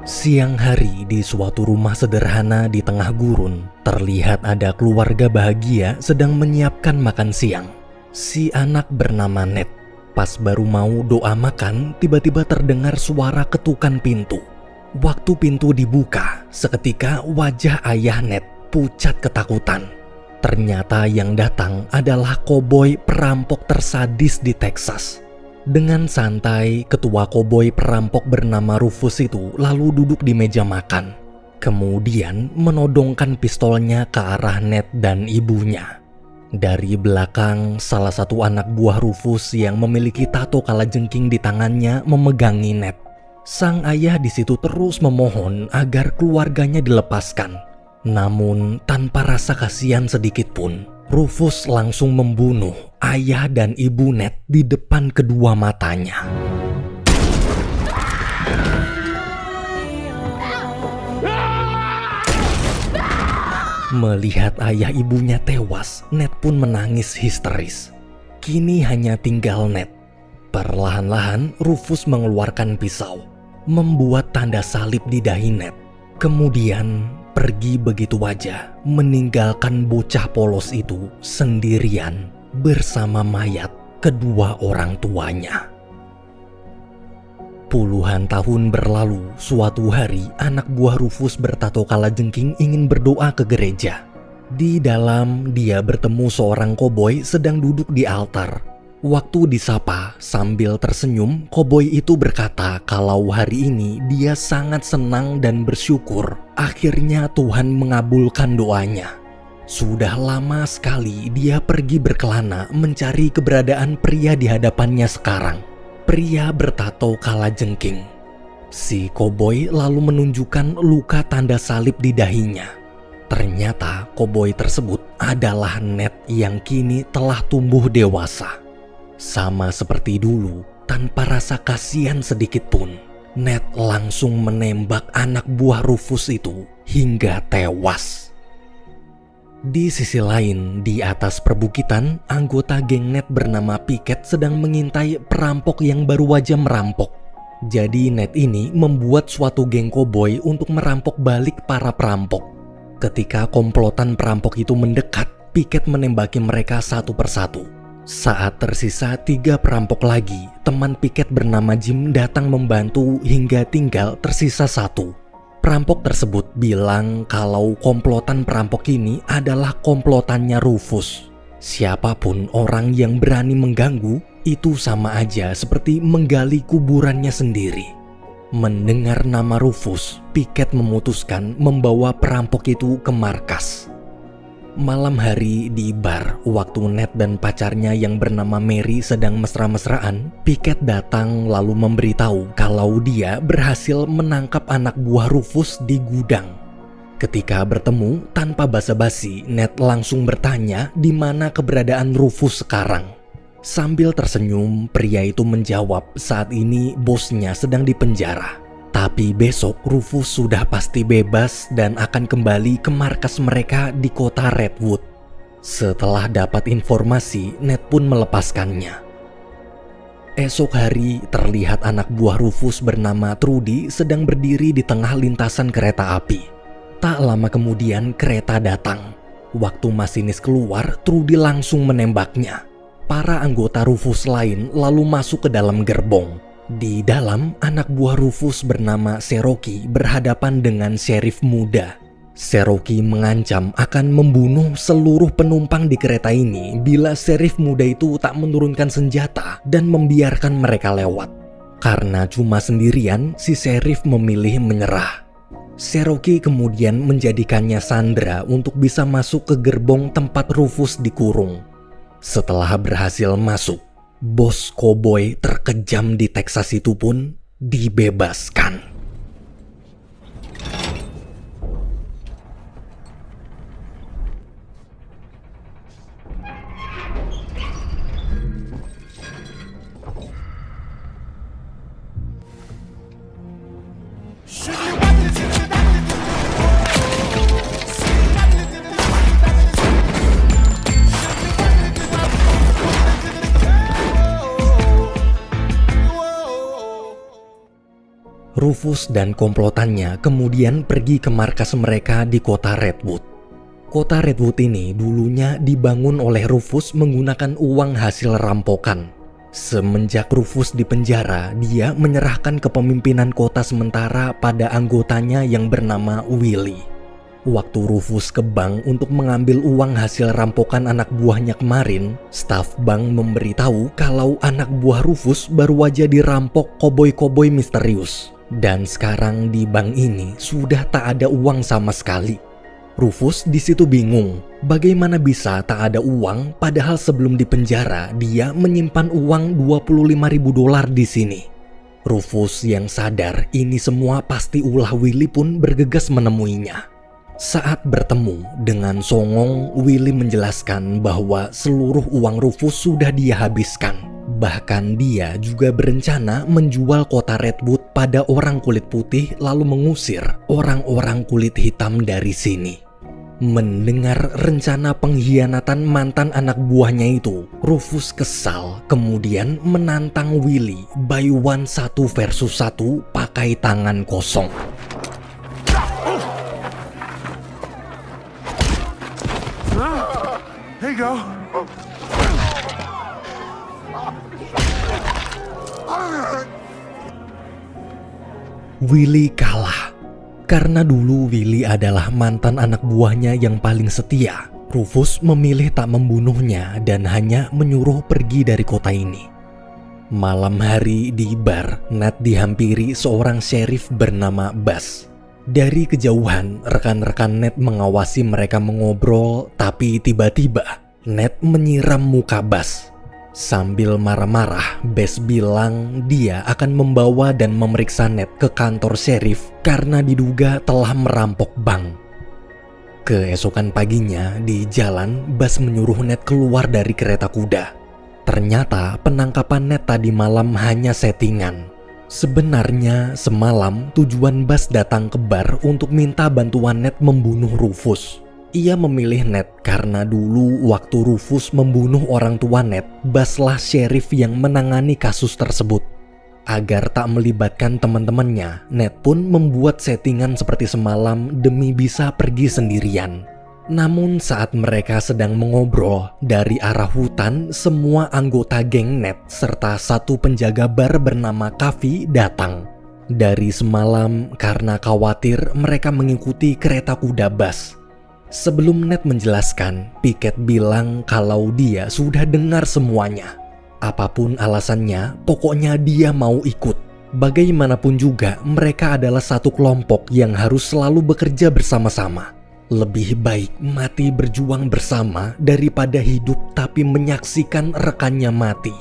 Siang hari di suatu rumah sederhana di tengah gurun, terlihat ada keluarga bahagia sedang menyiapkan makan siang. Si anak bernama Ned. Pas baru mau doa makan, tiba-tiba terdengar suara ketukan pintu. Waktu pintu dibuka, seketika wajah ayah Ned pucat ketakutan. Ternyata yang datang adalah koboi perampok tersadis di Texas. Dengan santai, ketua koboi perampok bernama Rufus itu lalu duduk di meja makan. Kemudian menodongkan pistolnya ke arah Ned dan ibunya. Dari belakang, salah satu anak buah Rufus yang memiliki tato kalajengking di tangannya memegangi Ned. Sang ayah di situ terus memohon agar keluarganya dilepaskan. Namun tanpa rasa kasihan sedikit pun, Rufus langsung membunuh ayah dan ibu Ned di depan kedua matanya. Melihat ayah ibunya tewas, Ned pun menangis histeris. Kini hanya tinggal Ned. Perlahan-lahan Rufus mengeluarkan pisau, membuat tanda salib di dahi Ned. Kemudian pergi begitu aja, meninggalkan bocah polos itu sendirian bersama mayat kedua orang tuanya. Puluhan tahun berlalu, suatu hari anak buah Rufus bertato kalajengking ingin berdoa ke gereja. Di dalam, dia bertemu seorang koboi sedang duduk di altar. Waktu disapa, sambil tersenyum, koboi itu berkata kalau hari ini dia sangat senang dan bersyukur. Akhirnya Tuhan mengabulkan doanya. Sudah lama sekali dia pergi berkelana mencari keberadaan pria di hadapannya sekarang. Pria bertato kalajengking. Si koboi lalu menunjukkan luka tanda salib di dahinya. Ternyata koboi tersebut adalah Ned yang kini telah tumbuh dewasa. Sama seperti dulu, tanpa rasa kasihan sedikit pun, Ned langsung menembak anak buah Rufus itu hingga tewas. Di sisi lain, di atas perbukitan, anggota geng Ned bernama Piket sedang mengintai perampok yang baru aja merampok. Jadi Ned ini membuat suatu geng koboi untuk merampok balik para perampok. Ketika komplotan perampok itu mendekat, Piket menembaki mereka satu persatu. Saat tersisa 3 perampok lagi, teman Piket bernama Jim datang membantu hingga tinggal tersisa 1. Perampok tersebut bilang kalau komplotan perampok ini adalah komplotannya Rufus. Siapapun orang yang berani mengganggu, itu sama aja seperti menggali kuburannya sendiri. Mendengar nama Rufus, Piket memutuskan membawa perampok itu ke markas. Malam hari di bar, waktu Ned dan pacarnya yang bernama Mary sedang mesra-mesraan, Piket datang lalu memberitahu kalau dia berhasil menangkap anak buah Rufus di gudang. Ketika bertemu, tanpa basa-basi, Ned langsung bertanya di mana keberadaan Rufus sekarang. Sambil tersenyum, pria itu menjawab saat ini bosnya sedang dipenjara. Tapi besok Rufus sudah pasti bebas dan akan kembali ke markas mereka di kota Redwood. Setelah dapat informasi, Ned pun melepaskannya. Esok hari terlihat anak buah Rufus bernama Trudy sedang berdiri di tengah lintasan kereta api. Tak lama kemudian kereta datang. Waktu masinis keluar, Trudy langsung menembaknya. Para anggota Rufus lain lalu masuk ke dalam gerbong. Di dalam, anak buah Rufus bernama Cherokee berhadapan dengan sheriff muda. Cherokee mengancam akan membunuh seluruh penumpang di kereta ini bila sheriff muda itu tak menurunkan senjata dan membiarkan mereka lewat. Karena cuma sendirian, si sheriff memilih menyerah. Cherokee kemudian menjadikannya sandera untuk bisa masuk ke gerbong tempat Rufus dikurung. Setelah berhasil masuk, bos koboi terkejam di Texas itu pun dibebaskan. Rufus dan komplotannya kemudian pergi ke markas mereka di kota Redwood. Kota Redwood ini dulunya dibangun oleh Rufus menggunakan uang hasil rampokan. Semenjak Rufus di penjara, dia menyerahkan kepemimpinan kota sementara pada anggotanya yang bernama Willie. Waktu Rufus ke bank untuk mengambil uang hasil rampokan anak buahnya kemarin, staf bank memberitahu kalau anak buah Rufus baru aja dirampok koboi-koboi misterius. Dan sekarang di bank ini sudah tak ada uang sama sekali. Rufus di situ bingung, bagaimana bisa tak ada uang padahal sebelum di penjara dia menyimpan uang $25.000 di sini. Rufus yang sadar ini semua pasti ulah Willie pun bergegas menemuinya. Saat bertemu dengan songong, Willie menjelaskan bahwa seluruh uang Rufus sudah dia habiskan. Bahkan dia juga berencana menjual kota Redwood pada orang kulit putih lalu mengusir orang-orang kulit hitam dari sini. Mendengar rencana pengkhianatan mantan anak buahnya itu, Rufus kesal kemudian menantang Willie by one 1 versus 1 pakai tangan kosong. There you go. Willie kalah. Karena dulu Willie adalah mantan anak buahnya yang paling setia, Rufus memilih tak membunuhnya dan hanya menyuruh pergi dari kota ini. Malam hari di bar, Nat dihampiri seorang sheriff bernama Buzz. Dari kejauhan, rekan-rekan Ned mengawasi mereka mengobrol, tapi tiba-tiba Ned menyiram muka Buzz. Sambil marah-marah, Buzz bilang dia akan membawa dan memeriksa Ned ke kantor sheriff karena diduga telah merampok bank. Keesokan paginya, di jalan, Buzz menyuruh Ned keluar dari kereta kuda. Ternyata penangkapan Ned tadi malam hanya settingan. Sebenarnya semalam tujuan Buzz datang ke bar untuk minta bantuan Ned membunuh Rufus. Ia memilih Ned karena dulu waktu Rufus membunuh orang tua Ned, Buzzlah sheriff yang menangani kasus tersebut. Agar tak melibatkan teman-temannya, Ned pun membuat settingan seperti semalam demi bisa pergi sendirian. Namun saat mereka sedang mengobrol, dari arah hutan semua anggota geng Ned serta satu penjaga bar bernama Kavi datang. Dari semalam karena khawatir mereka mengikuti kereta kuda Buzz. Sebelum Ned menjelaskan, Piket bilang kalau dia sudah dengar semuanya. Apapun alasannya, pokoknya dia mau ikut. Bagaimanapun juga mereka adalah satu kelompok yang harus selalu bekerja bersama-sama. Lebih baik mati berjuang bersama daripada hidup tapi menyaksikan rekannya mati.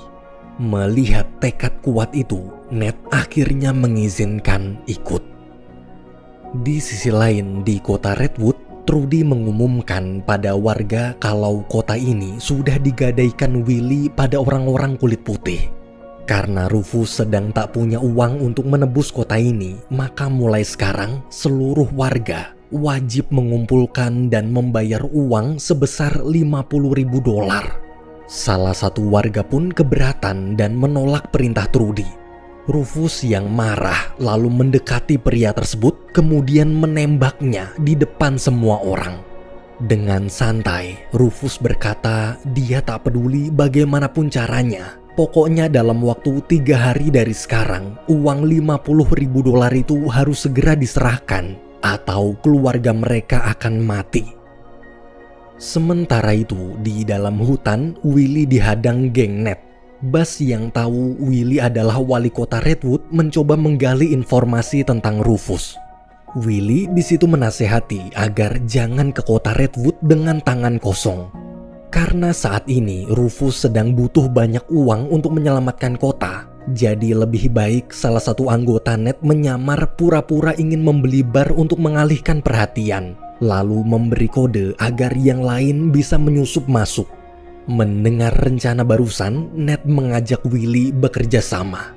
Melihat tekad kuat itu, Ned akhirnya mengizinkan ikut. Di sisi lain, di kota Redwood, Trudy mengumumkan pada warga kalau kota ini sudah digadaikan Willie pada orang-orang kulit putih. Karena Rufus sedang tak punya uang untuk menebus kota ini, maka mulai sekarang seluruh warga wajib mengumpulkan dan membayar uang sebesar $50.000. Salah satu warga pun keberatan dan menolak perintah Trudy. Rufus yang marah lalu mendekati pria tersebut kemudian menembaknya di depan semua orang. Dengan santai, Rufus berkata dia tak peduli bagaimanapun caranya. Pokoknya dalam waktu 3 hari dari sekarang, uang $50.000 itu harus segera diserahkan atau keluarga mereka akan mati. Sementara itu, di dalam hutan, Willie dihadang geng Ned. Buzz yang tahu Willie adalah wali kota Redwood mencoba menggali informasi tentang Rufus. Willie di situ menasehati agar jangan ke kota Redwood dengan tangan kosong. Karena saat ini Rufus sedang butuh banyak uang untuk menyelamatkan kota. Jadi lebih baik salah satu anggota Ned menyamar pura-pura ingin membeli bar untuk mengalihkan perhatian, lalu memberi kode agar yang lain bisa menyusup masuk. Mendengar rencana barusan, Ned mengajak Willie bekerja sama.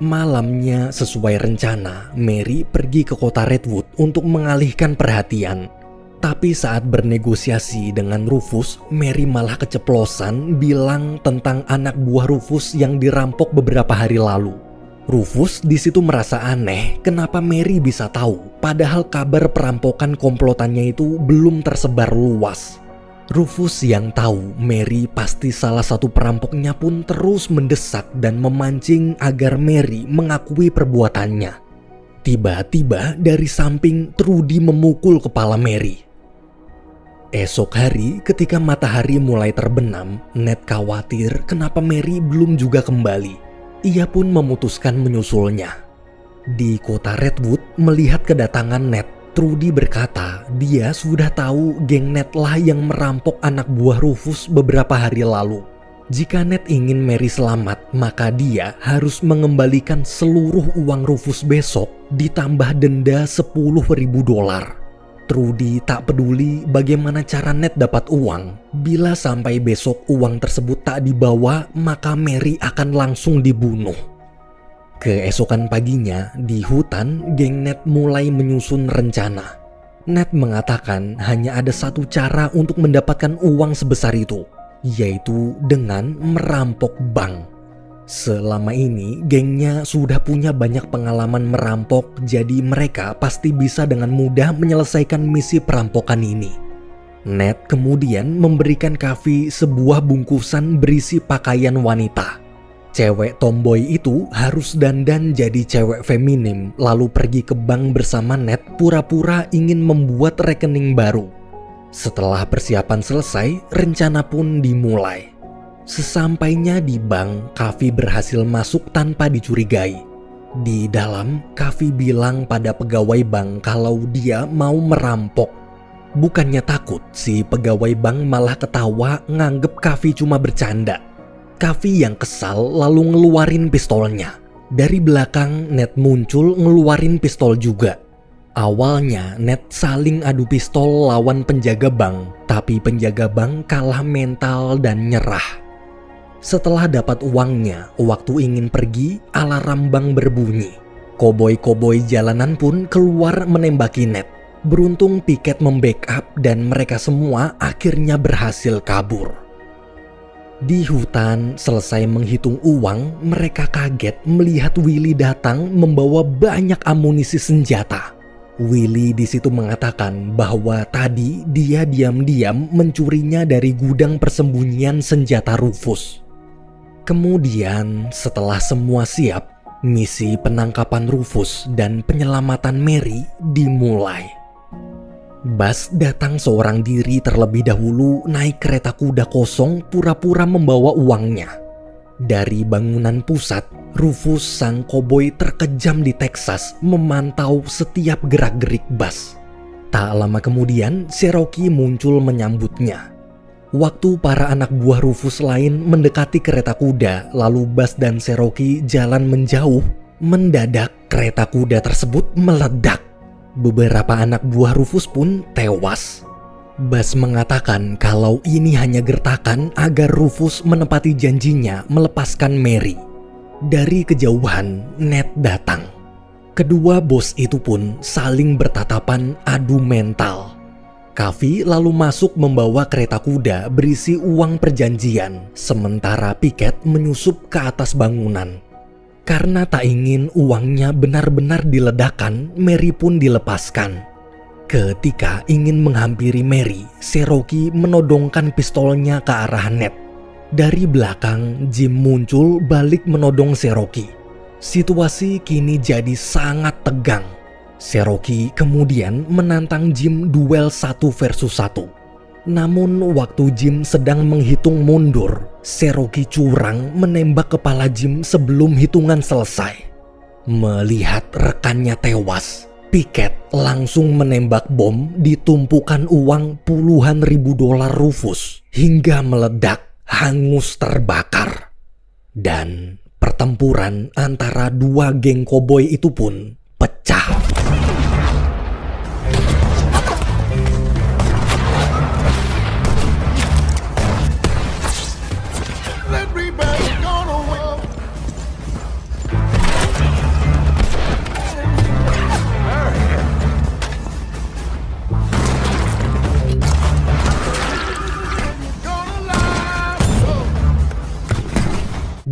Malamnya sesuai rencana, Mary pergi ke kota Redwood untuk mengalihkan perhatian. Tapi saat bernegosiasi dengan Rufus, Mary malah keceplosan bilang tentang anak buah Rufus yang dirampok beberapa hari lalu. Rufus di situ merasa aneh kenapa Mary bisa tahu, padahal kabar perampokan komplotannya itu belum tersebar luas. Rufus yang tahu Mary pasti salah satu perampoknya pun terus mendesak dan memancing agar Mary mengakui perbuatannya. Tiba-tiba dari samping Trudy memukul kepala Mary. Esok hari ketika matahari mulai terbenam, Ned khawatir kenapa Mary belum juga kembali. Ia pun memutuskan menyusulnya. Di kota Redwood, melihat kedatangan Ned, Trudy berkata dia sudah tahu geng Ned lah yang merampok anak buah Rufus beberapa hari lalu. Jika Ned ingin Mary selamat, maka dia harus mengembalikan seluruh uang Rufus besok ditambah denda $10.000. Trudy tak peduli bagaimana cara Ned dapat uang. Bila sampai besok uang tersebut tak dibawa, maka Mary akan langsung dibunuh. Keesokan paginya, di hutan, geng Ned mulai menyusun rencana. Ned mengatakan hanya ada satu cara untuk mendapatkan uang sebesar itu, yaitu dengan merampok bank. Selama ini, gengnya sudah punya banyak pengalaman merampok, jadi mereka pasti bisa dengan mudah menyelesaikan misi perampokan ini. Ned kemudian memberikan Kavi sebuah bungkusan berisi pakaian wanita. Cewek tomboy itu harus dandan jadi cewek feminim, lalu pergi ke bank bersama Ned pura-pura ingin membuat rekening baru. Setelah persiapan selesai, rencana pun dimulai. Sesampainya di bank, Kavi berhasil masuk tanpa dicurigai. Di dalam, Kavi bilang pada pegawai bank kalau dia mau merampok. Bukannya takut, si pegawai bank malah ketawa nganggep Kavi cuma bercanda. Kavi yang kesal lalu ngeluarin pistolnya. Dari belakang, Ned muncul ngeluarin pistol juga. Awalnya Ned saling adu pistol lawan penjaga bank, tapi penjaga bank kalah mental dan nyerah. Setelah dapat uangnya, waktu ingin pergi, alarm bank berbunyi. Koboi-koboi jalanan pun keluar menembaki Ned. Beruntung piket membackup dan mereka semua akhirnya berhasil kabur. Di hutan, selesai menghitung uang, mereka kaget melihat Willy datang membawa banyak amunisi senjata. Willy di situ mengatakan bahwa tadi dia diam-diam mencurinya dari gudang persembunyian senjata Rufus. Kemudian setelah semua siap, misi penangkapan Rufus dan penyelamatan Mary dimulai. Bas datang seorang diri terlebih dahulu naik kereta kuda kosong pura-pura membawa uangnya. Dari bangunan pusat, Rufus sang koboi terkejam di Texas memantau setiap gerak-gerik Bas. Tak lama kemudian, Cherokee muncul menyambutnya. Waktu para anak buah Rufus lain mendekati kereta kuda, lalu Bas dan Cherokee jalan menjauh, mendadak kereta kuda tersebut meledak. Beberapa anak buah Rufus pun tewas. Bas mengatakan kalau ini hanya gertakan agar Rufus menepati janjinya melepaskan Mary. Dari kejauhan, Ned datang. Kedua bos itu pun saling bertatapan adu mental. Kavi lalu masuk membawa kereta kuda berisi uang perjanjian, sementara Piket menyusup ke atas bangunan. Karena tak ingin uangnya benar-benar diledakkan, Mary pun dilepaskan. Ketika ingin menghampiri Mary, Cherokee menodongkan pistolnya ke arah Ned. Dari belakang, Jim muncul balik menodong Cherokee. Situasi kini jadi sangat tegang. Cherokee kemudian menantang Jim duel 1 versus 1. Namun waktu Jim sedang menghitung mundur, Cherokee curang menembak kepala Jim sebelum hitungan selesai. Melihat rekannya tewas, Piket langsung menembak bom di tumpukan uang puluhan ribu dolar Rufus hingga meledak, hangus terbakar. Dan pertempuran antara dua geng koboi itu pun pecah.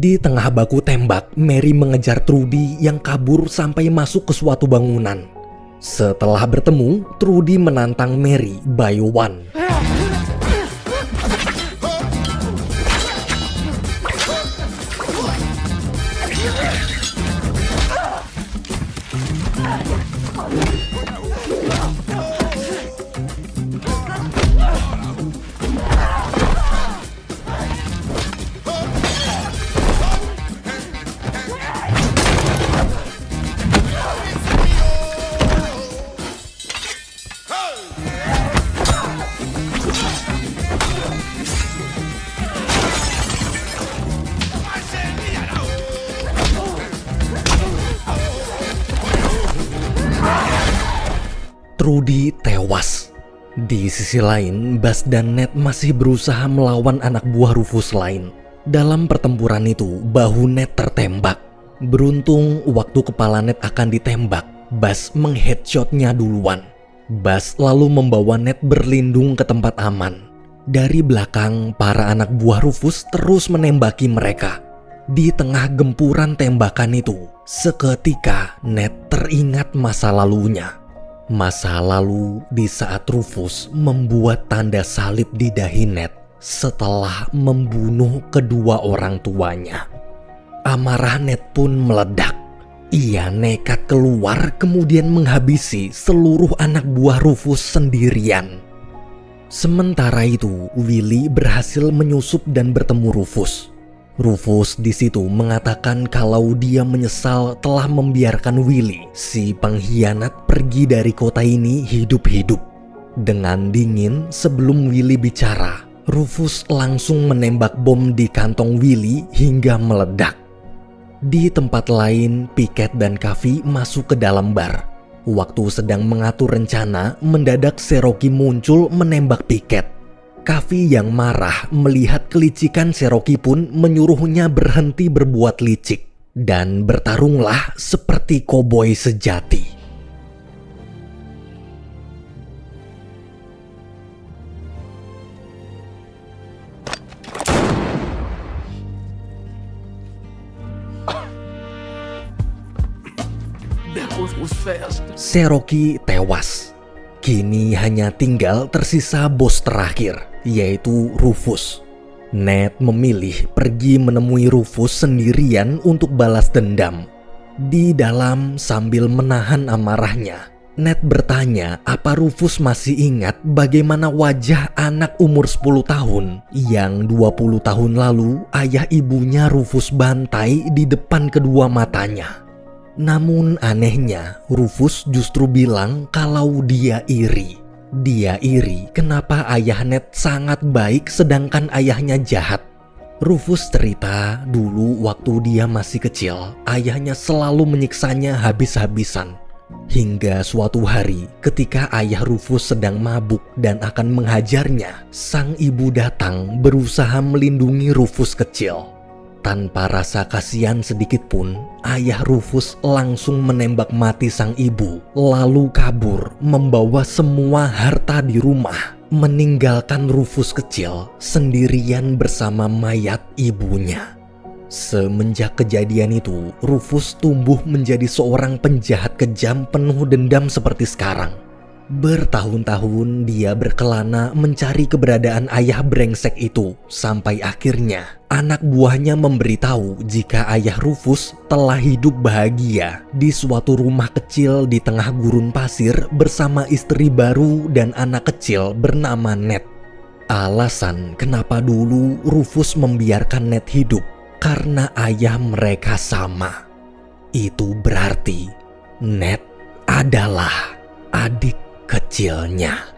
Di tengah baku tembak, Mary mengejar Trudy yang kabur sampai masuk ke suatu bangunan. Setelah bertemu, Trudy menantang Mary by one. Trudy tewas. Di sisi lain, Buzz dan Ned masih berusaha melawan anak buah Rufus lain. Dalam pertempuran itu, bahu Ned tertembak. Beruntung waktu kepala Ned akan ditembak, Buzz mengheadshotnya duluan. Buzz lalu membawa Ned berlindung ke tempat aman. Dari belakang, para anak buah Rufus terus menembaki mereka. Di tengah gempuran tembakan itu, seketika Ned teringat masa lalunya. Masa lalu di saat Rufus membuat tanda salib di dahi Ned setelah membunuh kedua orang tuanya. Amarah Ned pun meledak. Ia nekat keluar kemudian menghabisi seluruh anak buah Rufus sendirian. Sementara itu, Willy berhasil menyusup dan bertemu Rufus. Rufus di situ mengatakan kalau dia menyesal telah membiarkan Willy, si pengkhianat, pergi dari kota ini hidup-hidup. Dengan dingin sebelum Willy bicara, Rufus langsung menembak bom di kantong Willy hingga meledak. Di tempat lain, Pickett dan Kavi masuk ke dalam bar. Waktu sedang mengatur rencana, mendadak Cherokee muncul menembak Pickett. Kavi yang marah melihat kelicikan Cherokee pun menyuruhnya berhenti berbuat licik dan bertarunglah seperti koboi sejati. Cherokee tewas. Kini hanya tinggal tersisa bos terakhir, yaitu Rufus. Ned memilih pergi menemui Rufus sendirian untuk balas dendam. Di dalam sambil menahan amarahnya, Ned bertanya apa Rufus masih ingat bagaimana wajah anak umur 10 tahun yang 20 tahun lalu ayah ibunya Rufus bantai di depan kedua matanya. Namun anehnya, Rufus justru bilang kalau dia iri. Dia iri kenapa ayah Ned sangat baik sedangkan ayahnya jahat. Rufus cerita dulu waktu dia masih kecil, ayahnya selalu menyiksanya habis-habisan. Hingga suatu hari ketika ayah Rufus sedang mabuk dan akan menghajarnya, sang ibu datang berusaha melindungi Rufus kecil. Tanpa rasa kasihan sedikit pun, ayah Rufus langsung menembak mati sang ibu, lalu kabur membawa semua harta di rumah, meninggalkan Rufus kecil sendirian bersama mayat ibunya. Semenjak kejadian itu, Rufus tumbuh menjadi seorang penjahat kejam penuh dendam seperti sekarang. Bertahun-tahun dia berkelana mencari keberadaan ayah brengsek itu, sampai akhirnya anak buahnya memberitahu jika ayah Rufus telah hidup bahagia di suatu rumah kecil di tengah gurun pasir bersama istri baru dan anak kecil bernama Ned. Alasan kenapa dulu Rufus membiarkan Ned hidup karena ayah mereka sama. Itu berarti Ned adalah adik kecilnya.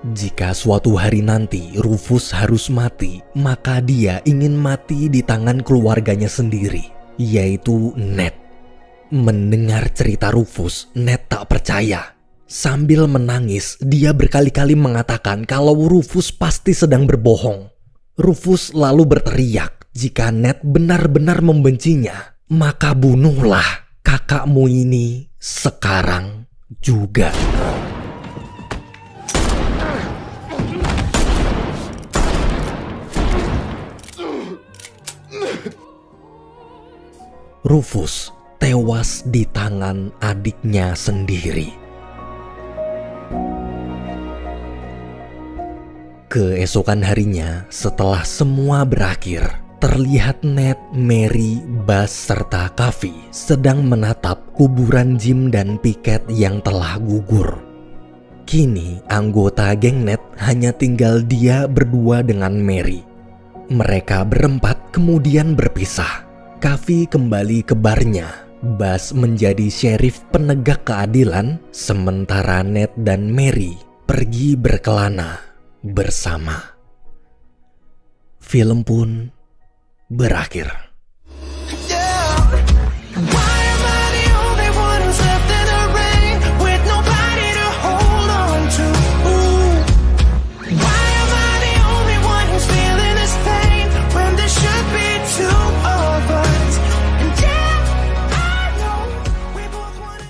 Jika suatu hari nanti Rufus harus mati, maka dia ingin mati di tangan keluarganya sendiri, yaitu Ned. Mendengar cerita Rufus, Ned tak percaya. Sambil menangis, dia berkali-kali mengatakan kalau Rufus pasti sedang berbohong. Rufus lalu berteriak, jika Ned benar-benar membencinya, maka bunuhlah kakakmu ini sekarang juga. Rufus tewas di tangan adiknya sendiri. Keesokan harinya, setelah semua berakhir, terlihat Ned, Mary, Buzz, serta Kavi sedang menatap kuburan Jim dan Piket yang telah gugur. Kini, anggota geng Ned hanya tinggal dia berdua dengan Mary. Mereka berempat kemudian berpisah. Kavi kembali ke barnya. Buzz menjadi sheriff penegak keadilan, sementara Ned dan Mary pergi berkelana bersama. Film pun berakhir. Yeah.